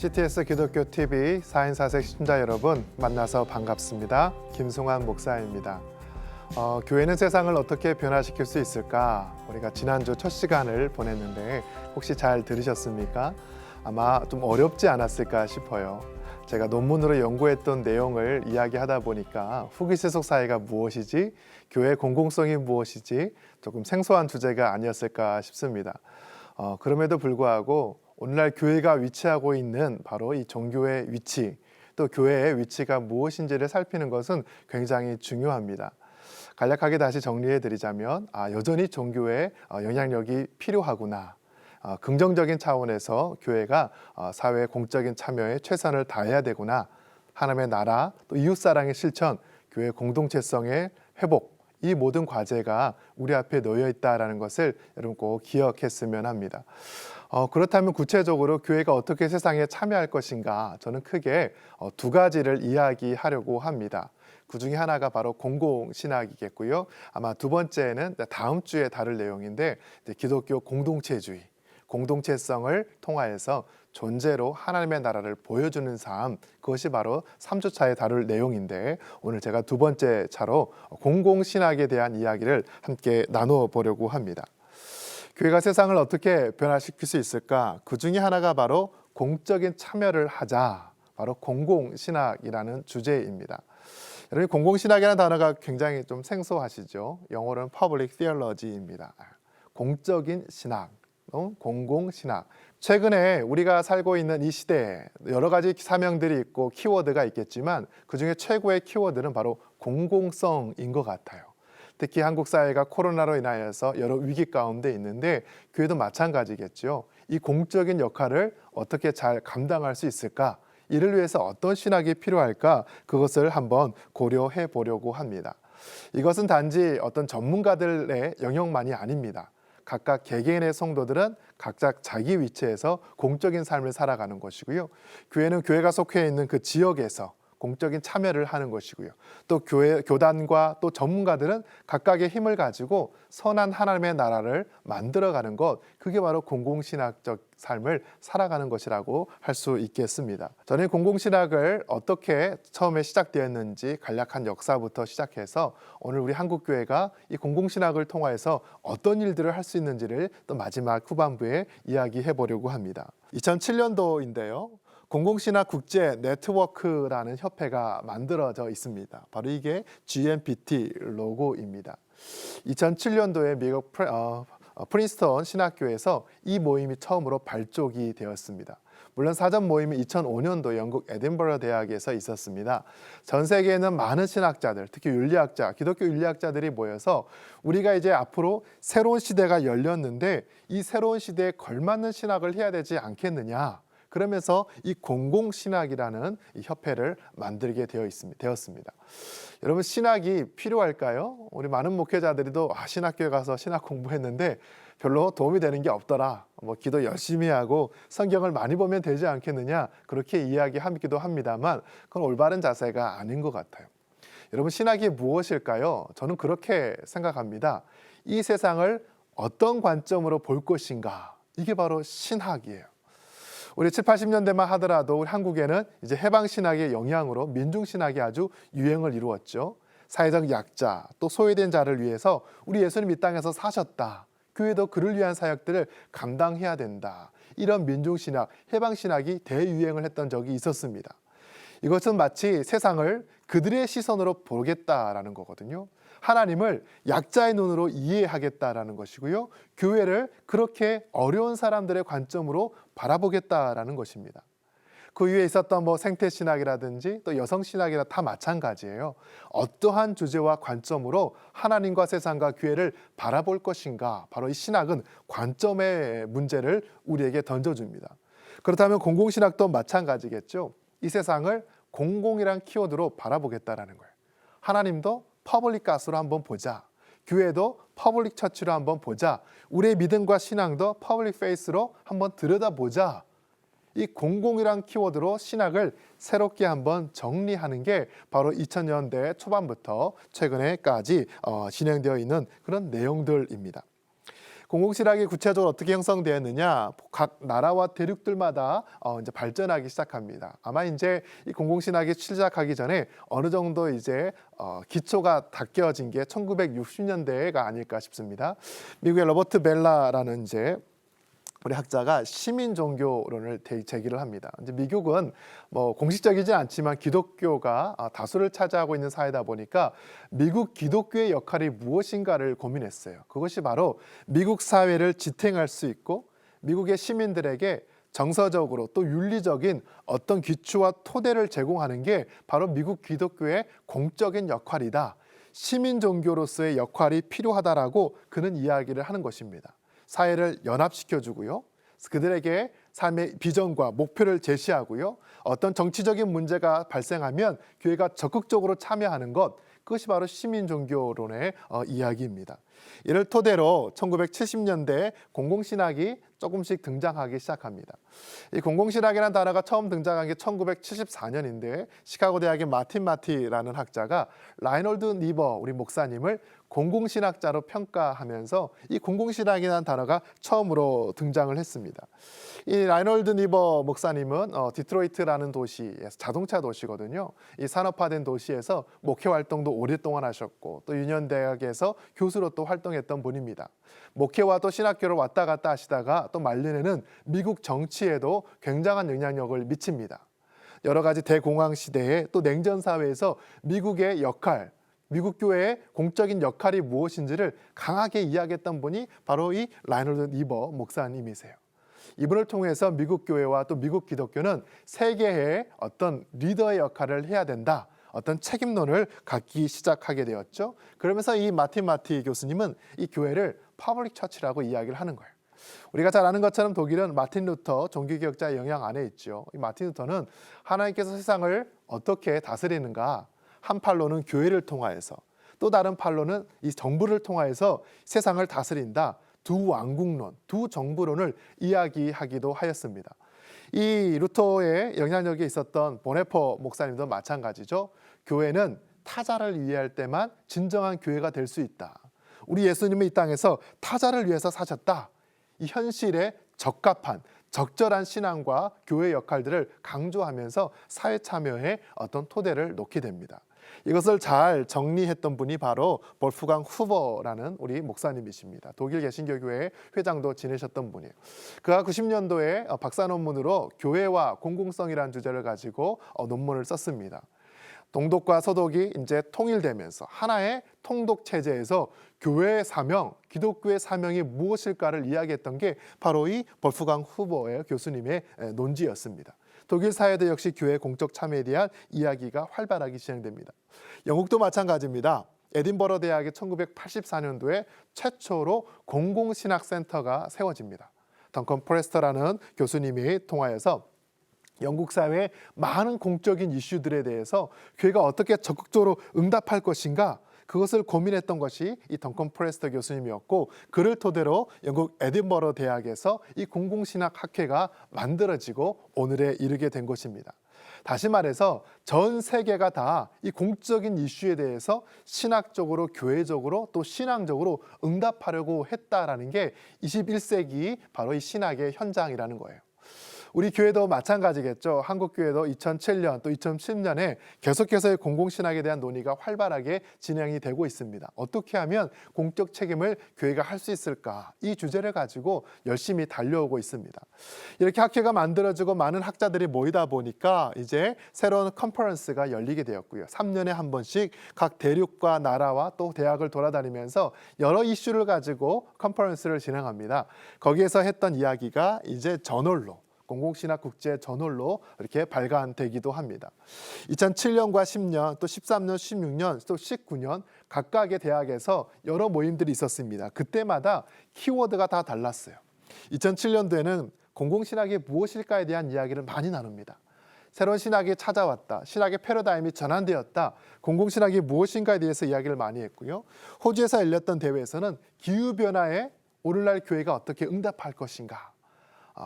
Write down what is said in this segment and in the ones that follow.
CTS 기독교 TV 4인 4색 시청자 여러분 만나서 반갑습니다. 김승환 목사입니다. 교회는 세상을 어떻게 변화시킬 수 있을까? 우리가 지난주 첫 시간을 보냈는데 혹시 잘 들으셨습니까? 아마 좀 어렵지 않았을까 싶어요. 제가 논문으로 연구했던 내용을 이야기하다 보니까 후기세속 사회가 무엇이지? 교회 공공성이 무엇이지? 조금 생소한 주제가 아니었을까 싶습니다. 그럼에도 불구하고 오늘날 교회가 위치하고 있는 바로 이 종교의 위치, 또 교회의 위치가 무엇인지를 살피는 것은 굉장히 중요합니다. 간략하게 다시 정리해 드리자면 여전히 종교의 영향력이 필요하구나. 긍정적인 차원에서 교회가 사회 공적인 참여에 최선을 다해야 되구나. 하나님의 나라, 또 이웃사랑의 실천, 교회 공동체성의 회복, 이 모든 과제가 우리 앞에 놓여 있다는 것을 여러분 꼭 기억했으면 합니다. 그렇다면 구체적으로 교회가 어떻게 세상에 참여할 것인가, 저는 크게 두 가지를 이야기하려고 합니다. 그 중에 하나가 바로 공공신학이겠고요. 아마 두 번째는 다음 주에 다룰 내용인데 기독교 공동체주의, 공동체성을 통하여서 존재로 하나님의 나라를 보여주는 삶, 그것이 바로 3주차에 다룰 내용인데 오늘 제가 두 번째 차로 공공신학에 대한 이야기를 함께 나누어 보려고 합니다. 교회가 세상을 어떻게 변화시킬 수 있을까? 그 중에 하나가 바로 공적인 참여를 하자, 바로 공공신학이라는 주제입니다. 여러분, 공공신학이라는 단어가 굉장히 좀 생소하시죠? 영어로는 Public Theology입니다. 공적인 신학, 공공신학. 최근에 우리가 살고 있는 이 시대에 여러 가지 사명들이 있고 키워드가 있겠지만 그중에 최고의 키워드는 바로 공공성인 것 같아요. 특히 한국 사회가 코로나로 인하여서 여러 위기 가운데 있는데 교회도 마찬가지겠죠. 이 공적인 역할을 어떻게 잘 감당할 수 있을까? 이를 위해서 어떤 신학이 필요할까? 그것을 한번 고려해 보려고 합니다. 이것은 단지 어떤 전문가들의 영역만이 아닙니다. 각각 개개인의 성도들은 각자 자기 위치에서 공적인 삶을 살아가는 것이고요. 교회는 교회가 속해 있는 그 지역에서 공적인 참여를 하는 것이고요. 또 교단과 또 전문가들은 각각의 힘을 가지고 선한 하나님의 나라를 만들어가는 것, 그게 바로 공공신학적 삶을 살아가는 것이라고 할 수 있겠습니다. 저는 공공신학을 어떻게 처음에 시작되었는지 간략한 역사부터 시작해서 오늘 우리 한국교회가 이 공공신학을 통해서 어떤 일들을 할 수 있는지를 또 마지막 후반부에 이야기해 보려고 합니다. 2007년도인데요. 공공신학 국제 네트워크라는 협회가 만들어져 있습니다. 바로 이게 GNPT 로고입니다. 2007년도에 미국 프린스턴 신학교에서 이 모임이 처음으로 발족이 되었습니다. 물론 사전 모임이 2005년도 영국 에딘버러 대학에서 있었습니다. 전 세계에는 많은 신학자들, 특히 윤리학자, 기독교 윤리학자들이 모여서 우리가 이제 앞으로 새로운 시대가 열렸는데 이 새로운 시대에 걸맞는 신학을 해야 되지 않겠느냐. 그러면서 이 공공신학이라는 이 협회를 만들게 되었습니다. 여러분, 신학이 필요할까요? 우리 많은 목회자들도 신학교에 가서 신학 공부했는데 별로 도움이 되는 게 없더라. 기도 열심히 하고 성경을 많이 보면 되지 않겠느냐. 그렇게 이야기하기도 합니다만 그건 올바른 자세가 아닌 것 같아요. 여러분, 신학이 무엇일까요? 저는 그렇게 생각합니다. 이 세상을 어떤 관점으로 볼 것인가. 이게 바로 신학이에요. 우리 7, 80년대만 하더라도 우리 한국에는 이제 해방신학의 영향으로 민중신학이 아주 유행을 이루었죠. 사회적 약자, 또 소외된 자를 위해서 우리 예수님 이 땅에서 사셨다. 교회도 그를 위한 사역들을 감당해야 된다. 이런 민중신학, 해방신학이 대유행을 했던 적이 있었습니다. 이것은 마치 세상을 그들의 시선으로 보겠다라는 거거든요. 하나님을 약자의 눈으로 이해하겠다라는 것이고요. 교회를 그렇게 어려운 사람들의 관점으로 바라보겠다라는 것입니다. 그 위에 있었던 생태신학이라든지 또 여성신학이나 다 마찬가지예요. 어떠한 주제와 관점으로 하나님과 세상과 교회를 바라볼 것인가. 바로 이 신학은 관점의 문제를 우리에게 던져줍니다. 그렇다면 공공신학도 마찬가지겠죠. 이 세상을 공공이란 키워드로 바라보겠다라는 거예요. 하나님도 퍼블릭 가스로 한번 보자. 교회도 퍼블릭 처치로 한번 보자. 우리의 믿음과 신앙도 퍼블릭 페이스로 한번 들여다보자. 이 공공이란 키워드로 신학을 새롭게 한번 정리하는 게 바로 2000년대 초반부터 최근에까지 진행되어 있는 그런 내용들입니다. 공공신학이 구체적으로 어떻게 형성되었느냐? 각 나라와 대륙들마다 이제 발전하기 시작합니다. 아마 이제 이 공공신학이 시작하기 전에 어느 정도 이제 기초가 닦여진 게 1960년대가 아닐까 싶습니다. 미국의 로버트 벨라라는 이제 우리 학자가 시민 종교론을 제기를 합니다. 이제 미국은 뭐 공식적이지 않지만 기독교가 다수를 차지하고 있는 사회다 보니까 미국 기독교의 역할이 무엇인가를 고민했어요. 그것이 바로 미국 사회를 지탱할 수 있고 미국의 시민들에게 정서적으로 또 윤리적인 어떤 기초와 토대를 제공하는 게 바로 미국 기독교의 공적인 역할이다. 시민 종교로서의 역할이 필요하다라고 그는 이야기를 하는 것입니다. 사회를 연합시켜주고요. 그들에게 삶의 비전과 목표를 제시하고요. 어떤 정치적인 문제가 발생하면 교회가 적극적으로 참여하는 것, 그것이 바로 시민 종교론의 이야기입니다. 이를 토대로 1970년대 공공신학이 조금씩 등장하기 시작합니다. 이 공공신학이라는 단어가 처음 등장한 게 1974년인데 시카고 대학의 마틴 마티라는 학자가 라이놀드 니버 우리 목사님을 공공신학자로 평가하면서 이 공공신학이라는 단어가 처음으로 등장을 했습니다. 이 라이놀드 니버 목사님은 디트로이트라는 도시에서 자동차 도시거든요. 이 산업화된 도시에서 목회 활동도 오랫동안 하셨고 또 유년 대학에서 교수로 또 활동했던 분입니다. 목회와 또 신학교를 왔다 갔다 하시다가 또 말년에는 미국 정치에도 굉장한 영향력을 미칩니다. 여러 가지 대공황 시대에 또 냉전 사회에서 미국의 역할, 미국 교회의 공적인 역할이 무엇인지를 강하게 이야기했던 분이 바로 이 라이놀드 니버 목사님이세요. 이분을 통해서 미국 교회와 또 미국 기독교는 세계의 어떤 리더의 역할을 해야 된다. 어떤 책임론을 갖기 시작하게 되었죠. 그러면서 이 마틴 마티 교수님은 이 교회를 퍼블릭 처치라고 이야기를 하는 거예요. 우리가 잘 아는 것처럼 독일은 마틴 루터 종교개혁자의 영향 안에 있죠. 이 마틴 루터는 하나님께서 세상을 어떻게 다스리는가, 한 팔로는 교회를 통하여서 또 다른 팔로는 이 정부를 통하여서 세상을 다스린다. 두 왕국론, 두 정부론을 이야기하기도 하였습니다. 이 루터의 영향력이 있었던 보네퍼 목사님도 마찬가지죠. 교회는 타자를 위할 때만 진정한 교회가 될 수 있다. 우리 예수님은 이 땅에서 타자를 위해서 사셨다. 이 현실에 적합한 적절한 신앙과 교회 역할들을 강조하면서 사회 참여에 어떤 토대를 놓게 됩니다. 이것을 잘 정리했던 분이 바로 볼프강 후버라는 우리 목사님이십니다. 독일 개신교교회 회장도 지내셨던 분이에요. 그가 90년도에 박사 논문으로 교회와 공공성이라는 주제를 가지고 논문을 썼습니다. 동독과 서독이 이제 통일되면서 하나의 통독 체제에서 교회의 사명, 기독교의 사명이 무엇일까를 이야기했던 게 바로 이 볼프강 후버의 교수님의 논지였습니다. 독일 사회도 역시 교회 공적 참여에 대한 이야기가 활발하게 진행됩니다. 영국도 마찬가지입니다. 에딘버러 대학의 1984년도에 최초로 공공신학센터가 세워집니다. 덩컨 프레스터라는 교수님이 통하여서 영국 사회의 많은 공적인 이슈들에 대해서 교회가 어떻게 적극적으로 응답할 것인가, 그것을 고민했던 것이 이 덩컨 프레스터 교수님이었고, 그를 토대로 영국 에딘버러 대학에서 이 공공신학 학회가 만들어지고 오늘에 이르게 된 것입니다. 다시 말해서 전 세계가 다 이 공적인 이슈에 대해서 신학적으로, 교회적으로 또 신앙적으로 응답하려고 했다라는 게 21세기 바로 이 신학의 현장이라는 거예요. 우리 교회도 마찬가지겠죠. 한국교회도 2007년 또 2010년에 계속해서 공공신학에 대한 논의가 활발하게 진행이 되고 있습니다. 어떻게 하면 공적 책임을 교회가 할 수 있을까? 이 주제를 가지고 열심히 달려오고 있습니다. 이렇게 학회가 만들어지고 많은 학자들이 모이다 보니까 이제 새로운 컨퍼런스가 열리게 되었고요. 3년에 한 번씩 각 대륙과 나라와 또 대학을 돌아다니면서 여러 이슈를 가지고 컨퍼런스를 진행합니다. 거기에서 했던 이야기가 이제 저널로, 공공신학 국제 저널로 이렇게 발간되기도 합니다. 2007년과 10년, 또 13년, 16년, 또 19년 각각의 대학에서 여러 모임들이 있었습니다. 그때마다 키워드가 다 달랐어요. 2007년도에는 공공신학이 무엇일까에 대한 이야기를 많이 나눕니다. 새로운 신학이 찾아왔다. 신학의 패러다임이 전환되었다. 공공신학이 무엇인가에 대해서 이야기를 많이 했고요. 호주에서 열렸던 대회에서는 기후변화에 오늘날 교회가 어떻게 응답할 것인가.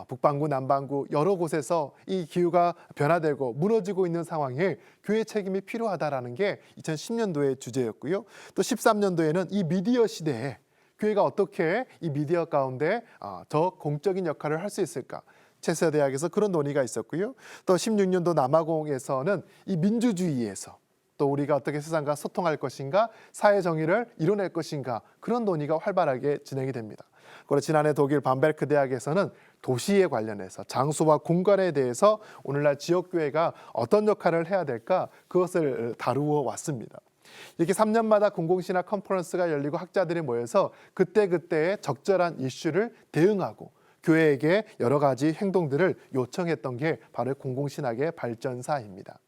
북반구, 남반구 여러 곳에서 이 기후가 변화되고 무너지고 있는 상황에 교회 책임이 필요하다라는 게 2010년도의 주제였고요. 또 13년도에는 이 미디어 시대에 교회가 어떻게 이 미디어 가운데 더 공적인 역할을 할 수 있을까? 체스대학에서 그런 논의가 있었고요. 또 16년도 남아공에서는 이 민주주의에서 또 우리가 어떻게 세상과 소통할 것인가, 사회 정의를 이뤄낼 것인가, 그런 논의가 활발하게 진행이 됩니다. 그리고 지난해 독일 밤베르크 대학에서는 도시에 관련해서 장소와 공간에 대해서 오늘날 지역교회가 어떤 역할을 해야 될까, 그것을 다루어 왔습니다. 이렇게 3년마다 공공신학 컨퍼런스가 열리고 학자들이 모여서 그때그때의 적절한 이슈를 대응하고 교회에게 여러 가지 행동들을 요청했던 게 바로 공공신학의 발전사입니다.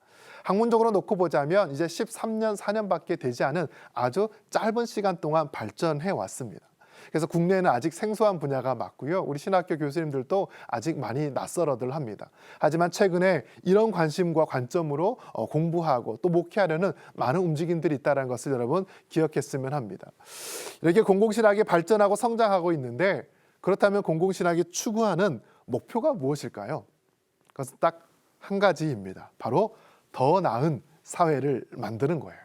학문적으로 놓고 보자면 이제 13년, 4년밖에 되지 않은 아주 짧은 시간 동안 발전해 왔습니다. 그래서 국내에는 아직 생소한 분야가 맞고요. 우리 신학교 교수님들도 아직 많이 낯설어들 합니다. 하지만 최근에 이런 관심과 관점으로 공부하고 또 목회하려는 많은 움직임들이 있다는 것을 여러분 기억했으면 합니다. 이렇게 공공신학이 발전하고 성장하고 있는데, 그렇다면 공공신학이 추구하는 목표가 무엇일까요? 그것은 딱 한 가지입니다. 바로 더 나은 사회를 만드는 거예요.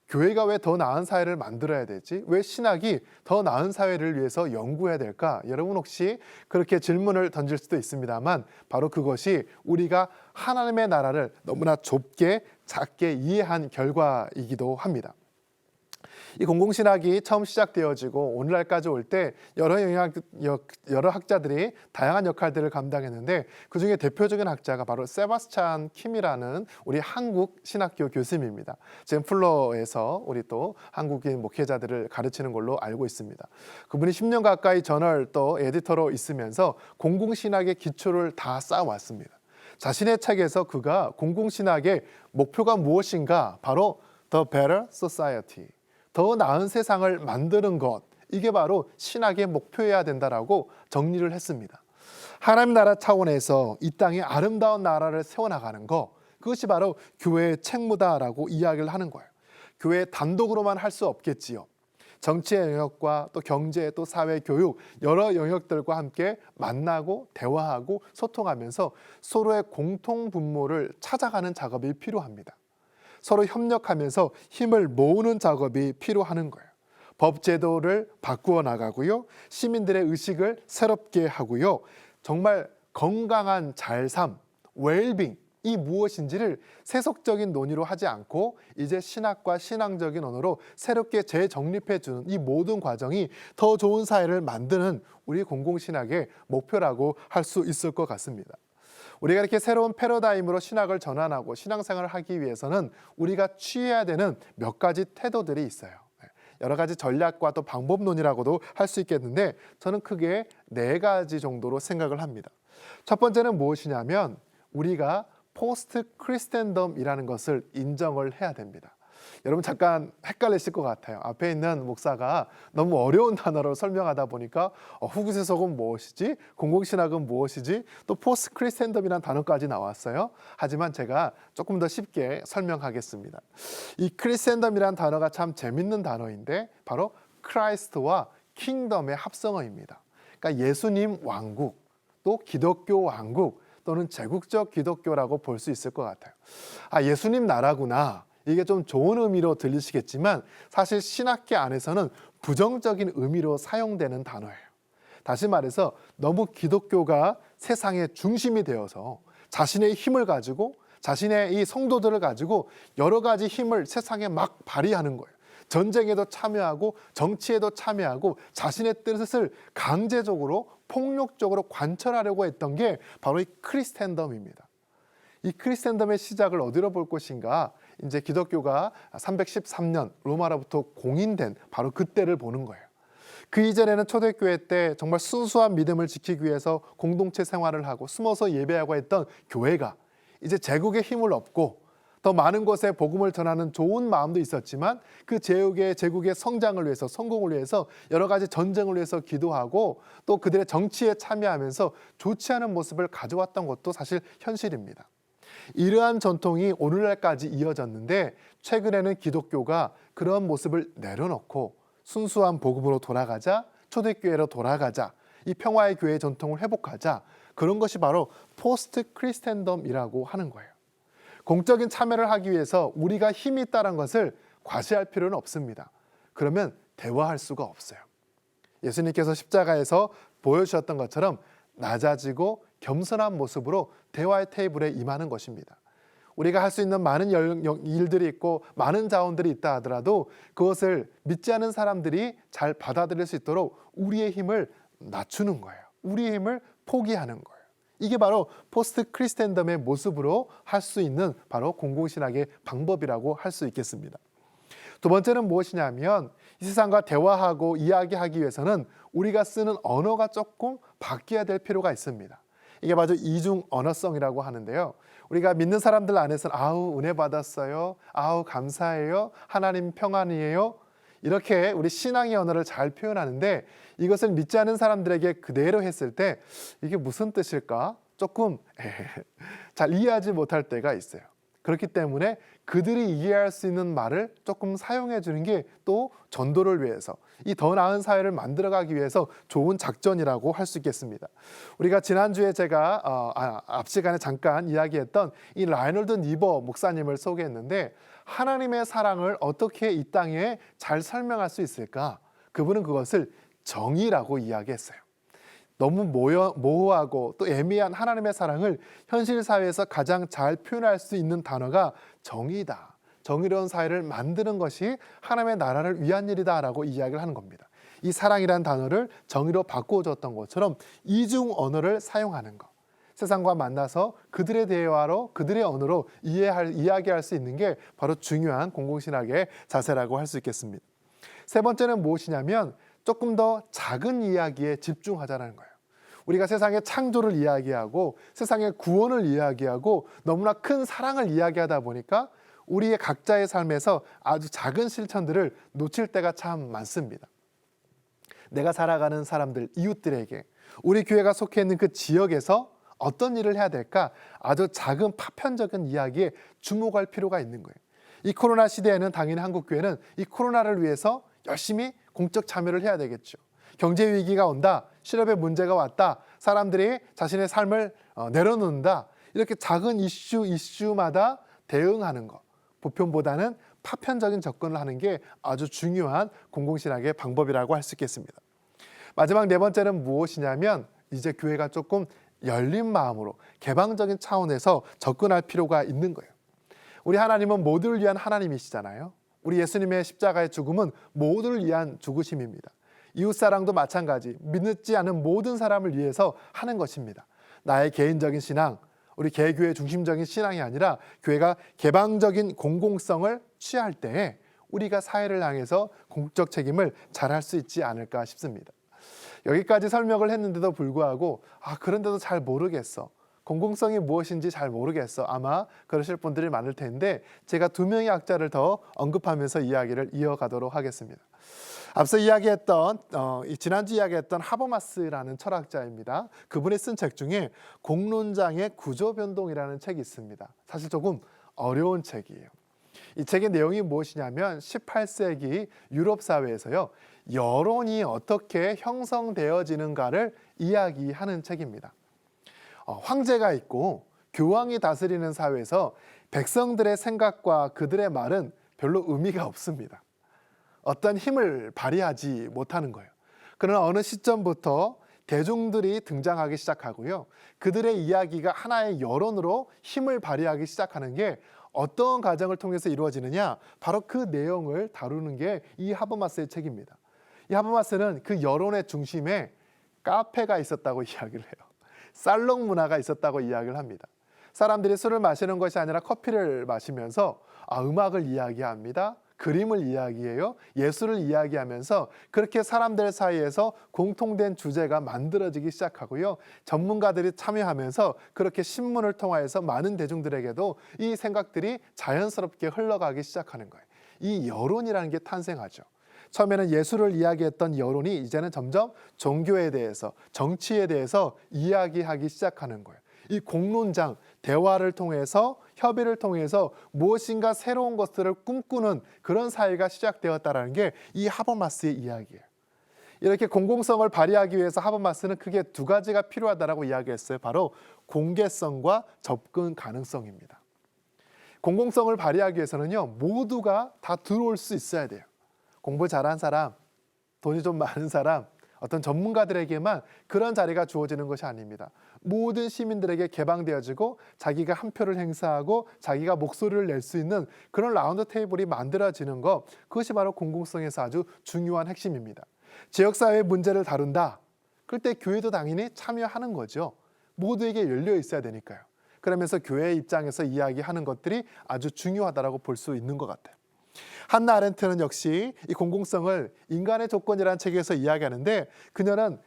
교회가 왜 더 나은 사회를 만들어야 되지? 왜 신학이 더 나은 사회를 위해서 연구해야 될까? 여러분 혹시 그렇게 질문을 던질 수도 있습니다만, 바로 그것이 우리가 하나님의 나라를 너무나 좁게 작게 이해한 결과이기도 합니다. 이 공공신학이 처음 시작되어지고 오늘날까지 올 때 여러 학자들이 다양한 역할들을 감당했는데, 그중에 대표적인 학자가 바로 세바스찬 킴이라는 우리 한국 신학교 교수님입니다. 지금 플러에서 우리 또 한국인 목회자들을 가르치는 걸로 알고 있습니다. 그분이 10년 가까이 저널 또 에디터로 있으면서 공공신학의 기초를 다 쌓아왔습니다. 자신의 책에서 그가 공공신학의 목표가 무엇인가, 바로 The Better Society, 더 나은 세상을 만드는 것, 이게 바로 신학의 목표여야 된다라고 정리를 했습니다. 하나님 나라 차원에서 이 땅에 아름다운 나라를 세워나가는 것, 그것이 바로 교회의 책무다라고 이야기를 하는 거예요. 교회 단독으로만 할 수 없겠지요. 정치의 영역과 또 경제, 또 사회, 교육, 여러 영역들과 함께 만나고 대화하고 소통하면서 서로의 공통 분모를 찾아가는 작업이 필요합니다. 서로 협력하면서 힘을 모으는 작업이 필요한 거예요. 법 제도를 바꾸어 나가고요. 시민들의 의식을 새롭게 하고요. 정말 건강한 잘삼, 웰빙, 이 무엇인지를 세속적인 논의로 하지 않고 이제 신학과 신앙적인 언어로 새롭게 재정립해 주는 이 모든 과정이 더 좋은 사회를 만드는 우리 공공신학의 목표라고 할 수 있을 것 같습니다. 우리가 이렇게 새로운 패러다임으로 신학을 전환하고 신앙생활을 하기 위해서는 우리가 취해야 되는 몇 가지 태도들이 있어요. 여러 가지 전략과 또 방법론이라고도 할 수 있겠는데, 저는 크게 4가지 정도로 생각을 합니다. 첫 번째는 무엇이냐면, 우리가 포스트 크리스텐덤이라는 것을 인정을 해야 됩니다. 여러분 잠깐 헷갈리실 것 같아요. 앞에 있는 목사가 너무 어려운 단어로 설명하다 보니까 후구세속은 무엇이지? 공공신학은 무엇이지? 또 포스트 크리스텐덤이라는 단어까지 나왔어요. 하지만 제가 조금 더 쉽게 설명하겠습니다. 이 크리스텐덤이라는 단어가 참 재밌는 단어인데, 바로 크라이스트와 킹덤의 합성어입니다. 그러니까 예수님 왕국, 또 기독교 왕국, 또는 제국적 기독교라고 볼 수 있을 것 같아요. 예수님 나라구나. 이게 좀 좋은 의미로 들리시겠지만 사실 신학계 안에서는 부정적인 의미로 사용되는 단어예요. 다시 말해서 너무 기독교가 세상의 중심이 되어서 자신의 힘을 가지고, 자신의 이 성도들을 가지고 여러 가지 힘을 세상에 막 발휘하는 거예요. 전쟁에도 참여하고 정치에도 참여하고 자신의 뜻을 강제적으로 폭력적으로 관철하려고 했던 게 바로 이 크리스텐덤입니다. 이 크리스텐덤의 시작을 어디로 볼 것인가? 이제 기독교가 313년 로마로부터 공인된 바로 그때를 보는 거예요. 그 이전에는 초대교회 때 정말 순수한 믿음을 지키기 위해서 공동체 생활을 하고 숨어서 예배하고 했던 교회가 이제 제국의 힘을 얻고 더 많은 곳에 복음을 전하는 좋은 마음도 있었지만, 그 제국의 성장을 위해서, 성공을 위해서 여러 가지 전쟁을 위해서 기도하고 또 그들의 정치에 참여하면서 좋지 않은 모습을 가져왔던 것도 사실 현실입니다. 이러한 전통이 오늘날까지 이어졌는데, 최근에는 기독교가 그런 모습을 내려놓고 순수한 복음으로 돌아가자, 초대교회로 돌아가자, 이 평화의 교회 전통을 회복하자, 그런 것이 바로 포스트 크리스텐덤이라고 하는 거예요. 공적인 참여를 하기 위해서 우리가 힘이 있다는 것을 과시할 필요는 없습니다. 그러면 대화할 수가 없어요. 예수님께서 십자가에서 보여주셨던 것처럼 낮아지고 겸손한 모습으로 대화의 테이블에 임하는 것입니다. 우리가 할 수 있는 많은 일들이 있고 많은 자원들이 있다 하더라도 그것을 믿지 않은 사람들이 잘 받아들일 수 있도록 우리의 힘을 낮추는 거예요. 우리의 힘을 포기하는 거예요. 이게 바로 포스트 크리스텐덤의 모습으로 할 수 있는 바로 공공신학의 방법이라고 할 수 있겠습니다. 두 번째는 무엇이냐면 이 세상과 대화하고 이야기하기 위해서는 우리가 쓰는 언어가 조금 바뀌어야 될 필요가 있습니다. 이게 바로 이중 언어성이라고 하는데요. 우리가 믿는 사람들 안에서는 아우 은혜 받았어요. 아우 감사해요. 하나님 평안이에요. 이렇게 우리 신앙의 언어를 잘 표현하는데 이것을 믿지 않은 사람들에게 그대로 했을 때 이게 무슨 뜻일까? 조금 잘 이해하지 못할 때가 있어요. 그렇기 때문에 그들이 이해할 수 있는 말을 조금 사용해 주는 게 또 전도를 위해서 이 더 나은 사회를 만들어가기 위해서 좋은 작전이라고 할 수 있겠습니다. 우리가 지난주에 제가 앞 시간에 잠깐 이야기했던 이 라이놀드 니버 목사님을 소개했는데 하나님의 사랑을 어떻게 이 땅에 잘 설명할 수 있을까? 그분은 그것을 정의라고 이야기했어요. 너무 모호하고 또 애매한 하나님의 사랑을 현실 사회에서 가장 잘 표현할 수 있는 단어가 정의다. 정의로운 사회를 만드는 것이 하나님의 나라를 위한 일이다라고 이야기를 하는 겁니다. 이 사랑이라는 단어를 정의로 바꾸어줬던 것처럼 이중 언어를 사용하는 것. 세상과 만나서 그들의 대화로 그들의 언어로 이야기할 수 있는 게 바로 중요한 공공신학의 자세라고 할 수 있겠습니다. 세 번째는 무엇이냐면 조금 더 작은 이야기에 집중하자는 거예요. 우리가 세상의 창조를 이야기하고 세상의 구원을 이야기하고 너무나 큰 사랑을 이야기하다 보니까 우리의 각자의 삶에서 아주 작은 실천들을 놓칠 때가 참 많습니다. 내가 살아가는 사람들, 이웃들에게 우리 교회가 속해 있는 그 지역에서 어떤 일을 해야 될까? 아주 작은 파편적인 이야기에 주목할 필요가 있는 거예요. 이 코로나 시대에는 당연히 한국교회는 이 코로나를 위해서 열심히 공적 참여를 해야 되겠죠. 경제 위기가 온다, 실업의 문제가 왔다, 사람들이 자신의 삶을 내려놓는다. 이렇게 작은 이슈마다 대응하는 것. 보편보다는 파편적인 접근을 하는 게 아주 중요한 공공신학의 방법이라고 할 수 있겠습니다. 마지막 네 번째는 무엇이냐면 이제 교회가 조금 열린 마음으로 개방적인 차원에서 접근할 필요가 있는 거예요. 우리 하나님은 모두를 위한 하나님이시잖아요. 우리 예수님의 십자가의 죽음은 모두를 위한 죽으심입니다. 이웃사랑도 마찬가지 믿지 않은 모든 사람을 위해서 하는 것입니다. 나의 개인적인 신앙, 우리 개교회 중심적인 신앙이 아니라 교회가 개방적인 공공성을 취할 때에 우리가 사회를 향해서 공적 책임을 잘할 수 있지 않을까 싶습니다. 여기까지 설명을 했는데도 불구하고 그런데도 잘 모르겠어. 공공성이 무엇인지 잘 모르겠어. 아마 그러실 분들이 많을 텐데 제가 두 명의 학자를 더 언급하면서 이야기를 이어가도록 하겠습니다. 앞서 지난주 이야기했던 하버마스라는 철학자입니다. 그분이 쓴 책 중에 공론장의 구조변동이라는 책이 있습니다. 사실 조금 어려운 책이에요. 이 책의 내용이 무엇이냐면 18세기 유럽 사회에서요, 여론이 어떻게 형성되어지는가를 이야기하는 책입니다. 황제가 있고 교황이 다스리는 사회에서 백성들의 생각과 그들의 말은 별로 의미가 없습니다. 어떤 힘을 발휘하지 못하는 거예요. 그러나 어느 시점부터 대중들이 등장하기 시작하고요. 그들의 이야기가 하나의 여론으로 힘을 발휘하기 시작하는 게 어떤 과정을 통해서 이루어지느냐? 바로 그 내용을 다루는 게 이 하버마스의 책입니다. 이 하버마스는 그 여론의 중심에 카페가 있었다고 이야기를 해요. 살롱 문화가 있었다고 이야기를 합니다. 사람들이 술을 마시는 것이 아니라 커피를 마시면서 음악을 이야기합니다. 그림을 이야기해요. 예술을 이야기하면서 그렇게 사람들 사이에서 공통된 주제가 만들어지기 시작하고요. 전문가들이 참여하면서 그렇게 신문을 통하여서 많은 대중들에게도 이 생각들이 자연스럽게 흘러가기 시작하는 거예요. 이 여론이라는 게 탄생하죠. 처음에는 예술을 이야기했던 여론이 이제는 점점 종교에 대해서, 정치에 대해서 이야기하기 시작하는 거예요. 이 공론장, 대화를 통해서, 협의를 통해서 무엇인가 새로운 것들을 꿈꾸는 그런 사회가 시작되었다는 게 이 하버마스의 이야기예요. 이렇게 공공성을 발휘하기 위해서 하버마스는 크게 두 가지가 필요하다고 이야기했어요. 바로 공개성과 접근 가능성입니다. 공공성을 발휘하기 위해서는요, 모두가 다 들어올 수 있어야 돼요. 공부 잘한 사람, 돈이 좀 많은 사람, 어떤 전문가들에게만 그런 자리가 주어지는 것이 아닙니다. 모든 시민들에게 개방되어지고 자기가 한 표를 행사하고 자기가 목소리를 낼 수 있는 그런 라운드 테이블이 만들어지는 것, 그것이 바로 공공성에서 아주 중요한 핵심입니다. 지역사회의 문제를 다룬다. 그때 교회도 당연히 참여하는 거죠. 모두에게 열려 있어야 되니까요. 그러면서 교회의 입장에서 이야기하는 것들이 아주 중요하다고 볼 수 있는 것 같아요. 한나 아렌트는 역시 이 공공성을 인간의 조건이라는 책에서 이야기하는데 그녀는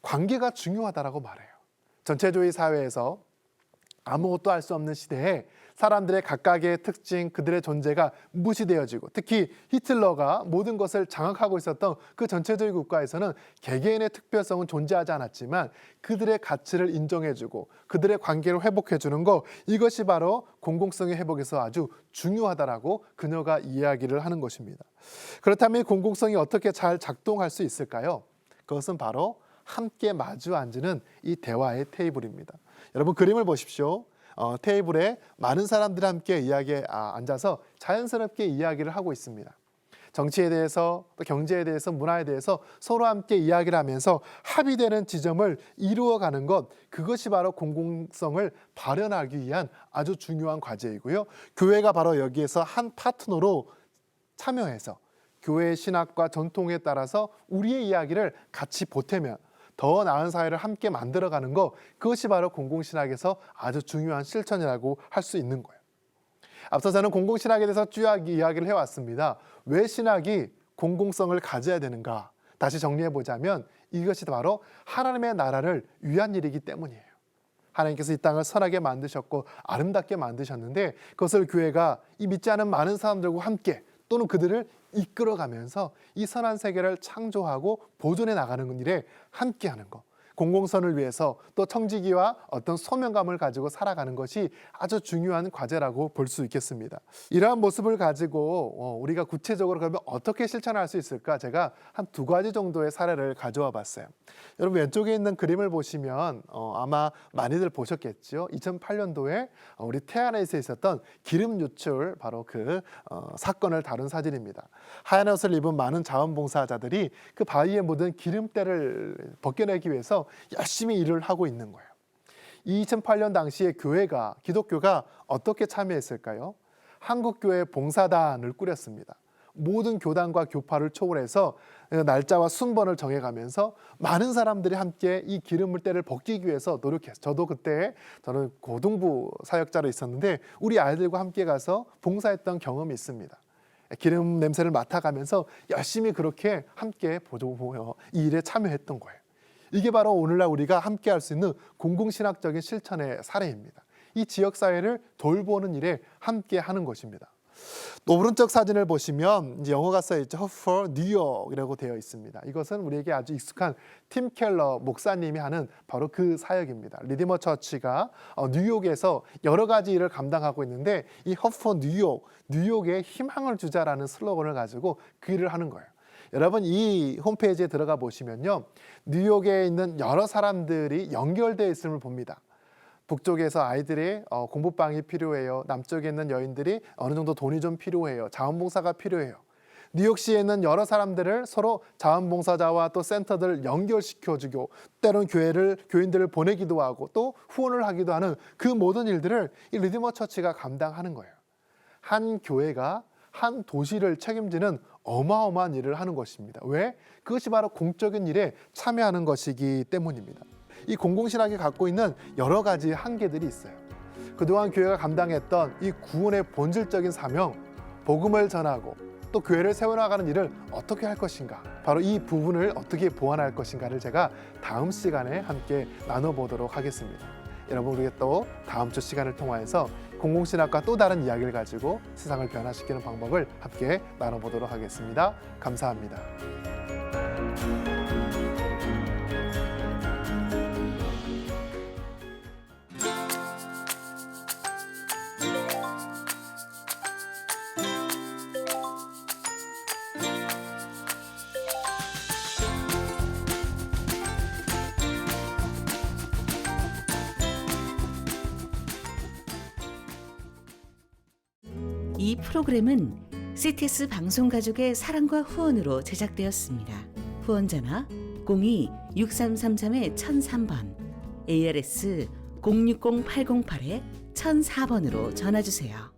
관계가 중요하다고 말해요. 전체주의 사회에서 아무것도 할 수 없는 시대에 사람들의 각각의 특징, 그들의 존재가 무시되어지고 특히 히틀러가 모든 것을 장악하고 있었던 그 전체주의 국가에서는 개개인의 특별성은 존재하지 않았지만 그들의 가치를 인정해주고 그들의 관계를 회복해주는 것, 이것이 바로 공공성의 회복에서 아주 중요하다라고 그녀가 이야기를 하는 것입니다. 그렇다면 공공성이 어떻게 잘 작동할 수 있을까요? 그것은 바로 함께 마주 앉는 이 대화의 테이블입니다. 여러분 그림을 보십시오. 테이블에 많은 사람들이 함께 앉아서 자연스럽게 이야기를 하고 있습니다. 정치에 대해서, 또 경제에 대해서, 문화에 대해서 서로 함께 이야기를 하면서 합의되는 지점을 이루어가는 것, 그것이 바로 공공성을 발현하기 위한 아주 중요한 과제이고요. 교회가 바로 여기에서 한 파트너로 참여해서 교회의 신학과 전통에 따라서 우리의 이야기를 같이 보태면 더 나은 사회를 함께 만들어가는 것, 그것이 바로 공공신학에서 아주 중요한 실천이라고 할 수 있는 거예요. 앞서 저는 공공신학에 대해서 쭉 이야기를 해왔습니다. 왜 신학이 공공성을 가져야 되는가? 다시 정리해보자면 이것이 바로 하나님의 나라를 위한 일이기 때문이에요. 하나님께서 이 땅을 선하게 만드셨고 아름답게 만드셨는데 그것을 교회가 이 믿지 않은 많은 사람들과 함께 또는 그들을 이끌어가면서 이 선한 세계를 창조하고 보존해 나가는 일에 함께하는 것, 공공선을 위해서 또 청지기와 어떤 소명감을 가지고 살아가는 것이 아주 중요한 과제라고 볼 수 있겠습니다. 이러한 모습을 가지고 우리가 구체적으로 그러면 어떻게 실천할 수 있을까? 제가 한 2가지 정도의 사례를 가져와 봤어요. 여러분 왼쪽에 있는 그림을 보시면 아마 많이들 보셨겠죠. 2008년도에 우리 태안에서 있었던 기름 유출 바로 그 사건을 다룬 사진입니다. 하얀 옷을 입은 많은 자원봉사자들이 그 바위에 묻은 기름때를 벗겨내기 위해서 열심히 일을 하고 있는 거예요. 2008년 당시에 기독교가 어떻게 참여했을까요? 한국교회 봉사단을 꾸렸습니다. 모든 교단과 교파를 초월해서 날짜와 순번을 정해가면서 많은 사람들이 함께 이 기름때를 벗기기 위해서 노력했어요. 저는 고등부 사역자로 있었는데 우리 아이들과 함께 가서 봉사했던 경험이 있습니다. 기름 냄새를 맡아가면서 열심히 그렇게 함께 보여 이 일에 참여했던 거예요. 이게 바로 오늘날 우리가 함께 할 수 있는 공공신학적인 실천의 사례입니다. 이 지역사회를 돌보는 일에 함께 하는 것입니다. 또 오른쪽 사진을 보시면 이제 영어가 써있죠. Hope for New York이라고 되어 있습니다. 이것은 우리에게 아주 익숙한 팀 켈러 목사님이 하는 바로 그 사역입니다. 리디머 처치가 뉴욕에서 여러 가지 일을 감당하고 있는데 이 Hope for New York, 뉴욕에 희망을 주자라는 슬로건을 가지고 그 일을 하는 거예요. 여러분 이 홈페이지에 들어가 보시면요. 뉴욕에 있는 여러 사람들이 연결되어 있음을 봅니다. 북쪽에서 아이들이 공부방이 필요해요. 남쪽에 있는 여인들이 어느 정도 돈이 좀 필요해요. 자원봉사가 필요해요. 뉴욕시에 있는 여러 사람들을 서로 자원봉사자와 또 센터들을 연결시켜주고 때로는 교인들을 보내기도 하고 또 후원을 하기도 하는 그 모든 일들을 이 리디머 처치가 감당하는 거예요. 한 교회가 한 도시를 책임지는 어마어마한 일을 하는 것입니다. 왜? 그것이 바로 공적인 일에 참여하는 것이기 때문입니다. 이 공공신학이 갖고 있는 여러 가지 한계들이 있어요. 그동안 교회가 감당했던 이 구원의 본질적인 사명, 복음을 전하고 또 교회를 세워나가는 일을 어떻게 할 것인가, 바로 이 부분을 어떻게 보완할 것인가를 제가 다음 시간에 함께 나눠보도록 하겠습니다. 여러분 우리 또 다음 주 시간을 통하여서 공공신학과 또 다른 이야기를 가지고 세상을 변화시키는 방법을 함께 나눠보도록 하겠습니다. 감사합니다. 이 프로그램은 CTS 방송가족의 사랑과 후원으로 제작되었습니다. 후원전화 02-6333-1003번, ARS 060-808-1004번으로 전화주세요.